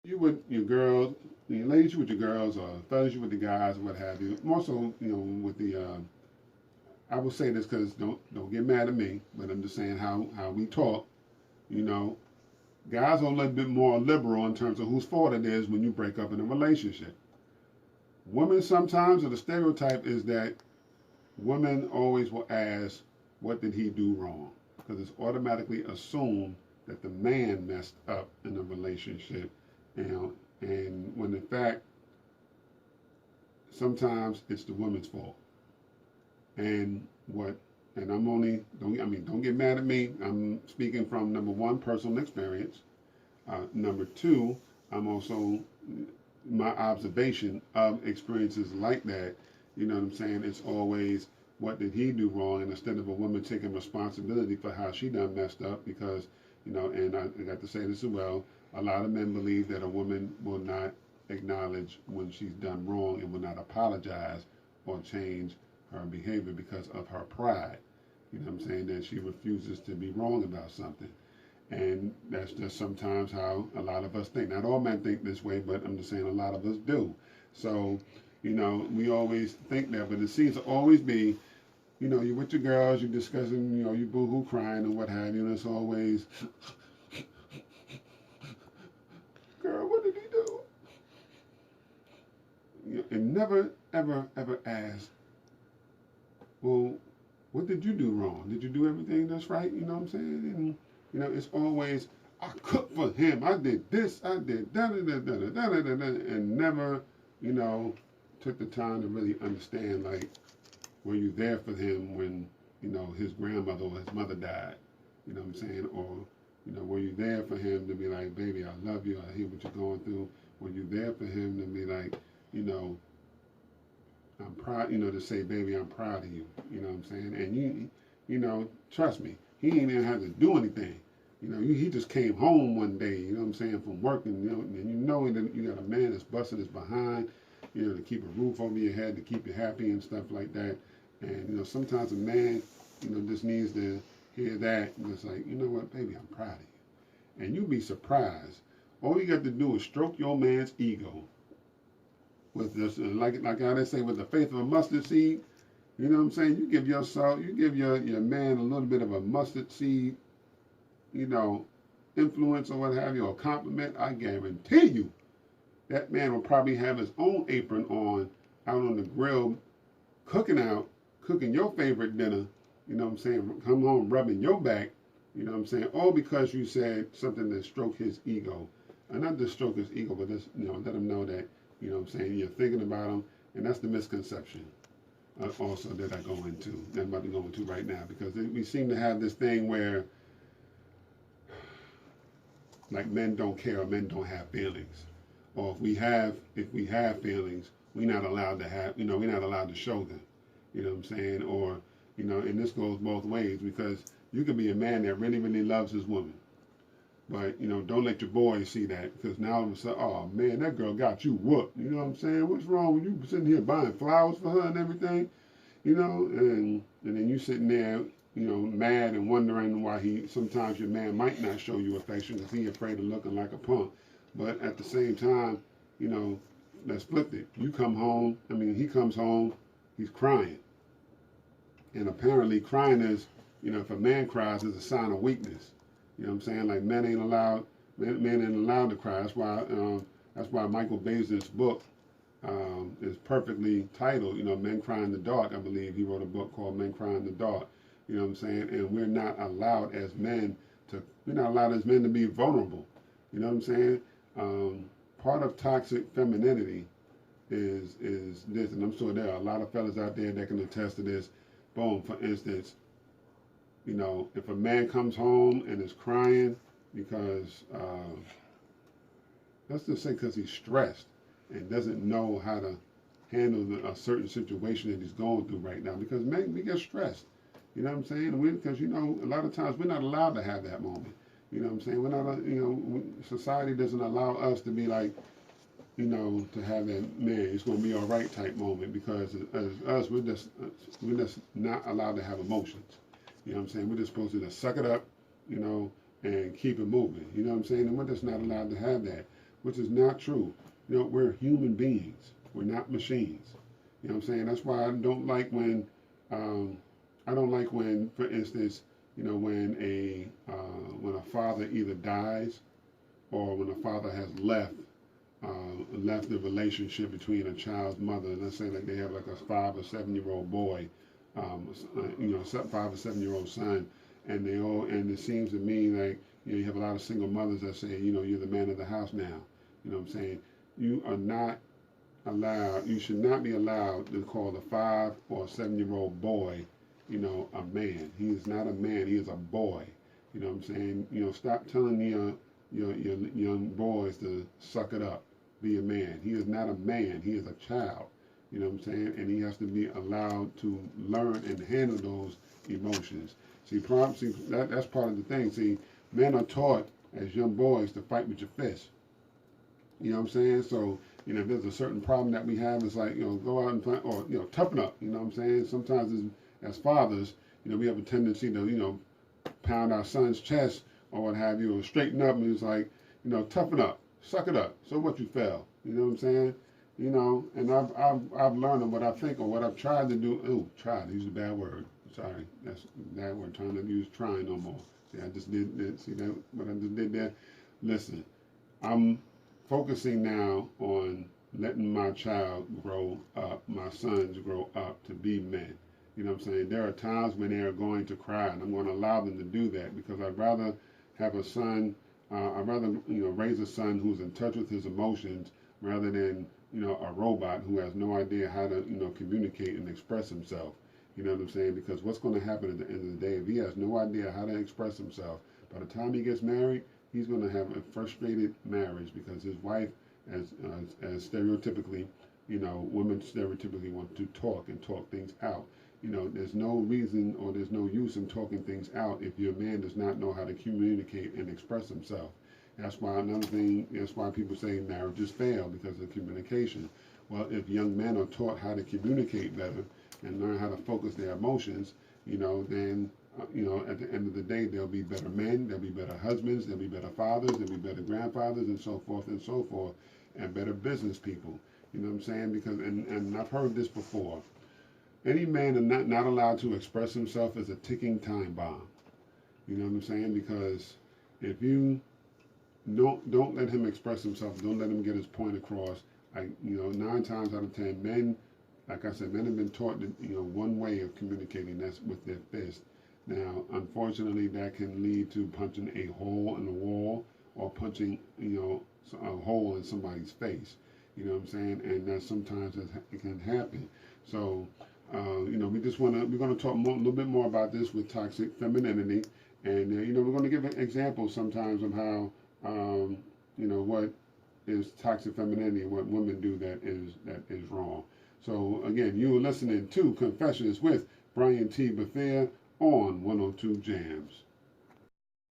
You with your girls, you ladies, you with your girls, or fellas, you with the guys, or what have you. More so, with the. I will say this because don't get mad at me, but I'm just saying how we talk. You know, guys are a little bit more liberal in terms of whose fault it is when you break up in a relationship. Women sometimes, or the stereotype is that women always will ask, "What did he do wrong?" Because it's automatically assumed that the man messed up in a relationship, and when in fact sometimes it's the woman's fault. And what? And I'm only don't get mad at me. I'm speaking from number one, personal experience. Number two, I'm also my observation of experiences like that. You know what I'm saying? It's always what did he do wrong, and instead of a woman taking responsibility for how she done messed up, because and I got to say this as well. A lot of men believe that a woman will not acknowledge when she's done wrong and will not apologize or change her behavior because of her pride. You know what I'm saying? That she refuses to be wrong about something. And that's just sometimes how a lot of us think. Not all men think this way, but I'm just saying a lot of us do. So, we always think that, but it seems to always be, you're with your girls, you're discussing, you boo-hoo crying and what have you, and it's always, girl, what did he do? And never, ever, ever ask, well, what did you do wrong? Did you do everything that's right? You know what I'm saying? And, it's always, I cooked for him. I did this, I did that, and never, you know, took the time to really understand, like, were you there for him when, his grandmother or his mother died? You know what I'm saying? Or, were you there for him to be like, baby, I love you, I hear what you're going through? Were you there for him to be like, I'm proud, to say, baby, I'm proud of you. You know what I'm saying? And trust me, he ain't even had to do anything. He just came home one day, what I'm saying, from work, and that you got a man that's busting his behind, to keep a roof over your head, to keep you happy and stuff like that. And, sometimes a man, just needs to hear that, and it's like, you know what, baby, I'm proud of you. And you'd be surprised. All you got to do is stroke your man's ego with this, like how they say, with the faith of a mustard seed. You know what I'm saying? You give you give your man a little bit of a mustard seed, influence or what have you, or compliment. I guarantee you, that man will probably have his own apron on, out on the grill, cooking your favorite dinner. You know what I'm saying? Come home rubbing your back. You know what I'm saying? All because you said something to stroke his ego. And not just stroke his ego, but just, let him know that, what I'm saying, you're thinking about him. And that's the misconception also that I go into, that I'm about to go into right now. Because we seem to have this thing where, like, men don't care or men don't have feelings. Or if we have feelings, we're not allowed to have, we're not allowed to show them. You know what I'm saying? Or, and this goes both ways, because you could be a man that really, really loves his woman. But, don't let your boys see that, because now all of a sudden, oh man, that girl got you whooped. You know what I'm saying? What's wrong with you sitting here buying flowers for her and everything? And then you sitting there, mad and wondering why sometimes your man might not show you affection because he's afraid of looking like a punk. But at the same time, let's flip it. You come home, he comes home, he's crying. And apparently crying is, if a man cries, is a sign of weakness. You know what I'm saying? Like, men ain't allowed to cry. That's why Michael Baisden's book is perfectly titled, Men Cry in the Dark. I believe he wrote a book called Men Cry in the Dark. You know what I'm saying? And we're not allowed as men to be vulnerable. You know what I'm saying? Part of toxic femininity is this, and I'm sure there are a lot of fellas out there that can attest to this. Boom, for instance, if a man comes home and is crying because, let's just say because he's stressed and doesn't know how to handle a certain situation that he's going through right now, because men, we get stressed. You know what I'm saying? Because, a lot of times we're not allowed to have that moment. You know what I'm saying? We're not, society doesn't allow us to be like, to have that, man, it's going to be all right type moment, because as us, we're just not allowed to have emotions. You know what I'm saying? We're just supposed to just suck it up, and keep it moving. You know what I'm saying? And we're just not allowed to have that. which is not true. You know, we're human beings. We're not machines. You know what I'm saying? That's why I don't like when, for instance, you know, when a father either dies or when a father has left the relationship between a child's mother. Let's say like they have like a 5 or 7-year-old boy, you know, 5 or 7-year-old son, and it seems to me like, you know, you have a lot of single mothers that say, you know, you're the man of the house now. You know what I'm saying? You should not be allowed to call the 5 or 7-year-old boy, you know, a man. He is not a man. He is a boy. You know what I'm saying? You know, stop telling your young boys to suck it up, be a man. He is not a man. He is a child. You know what I'm saying? And he has to be allowed to learn and handle those emotions. See, that's part of the thing. See, men are taught as young boys to fight with your fists. You know what I'm saying? So, you know, if there's a certain problem that we have, it's like, you know, go out and fight, or, you know, toughen up. You know what I'm saying? Sometimes as fathers, you know, we have a tendency to, you know, pound our son's chest or what have you, or straighten up, and it's like, you know, toughen up, suck it up. So what, you fell? You know what I'm saying? You know, and I've learned what I think or what I've tried to do. Oh, tried. Use a bad word. Sorry, that's a bad word. Trying to use trying no more. See, I just did that. See that what I just did there? Listen, I'm focusing now on letting my child grow up, my sons grow up to be men. You know what I'm saying? There are times when they are going to cry, and I'm going to allow them to do that because I'd rather have a son. I'd rather, you know, raise a son who's in touch with his emotions rather than, you know, a robot who has no idea how to, you know, communicate and express himself. You know what I'm saying? Because what's going to happen at the end of the day, if he has no idea how to express himself, by the time he gets married, he's going to have a frustrated marriage because his wife, as stereotypically, you know, women stereotypically want to talk and talk things out. You know, there's no reason or there's no use in talking things out if your man does not know how to communicate and express himself. That's why that's why people say marriages fail because of communication. Well, if young men are taught how to communicate better and learn how to focus their emotions, you know, then, you know, at the end of the day, they'll be better men, they'll be better husbands, they'll be better fathers, they'll be better grandfathers, and so forth, and better business people. You know what I'm saying? Because, and I've heard this before, any man is not allowed to express himself as a ticking time bomb. You know what I'm saying? Because if you don't let him express himself, don't let him get his point across. You know, 9 times out of 10, men, like I said, men have been taught that, you know, one way of communicating, that's with their fist. Now, unfortunately, that can lead to punching a hole in the wall or punching, you know, a hole in somebody's face. You know what I'm saying? And that sometimes it can happen. So, you know, we're going to talk a little bit more about this with toxic femininity, and you know, we're going to give examples sometimes of how, you know, what is toxic femininity and what women do that is wrong. So again, you are listening to Confessions with Brian T Bethea on 102 Jams.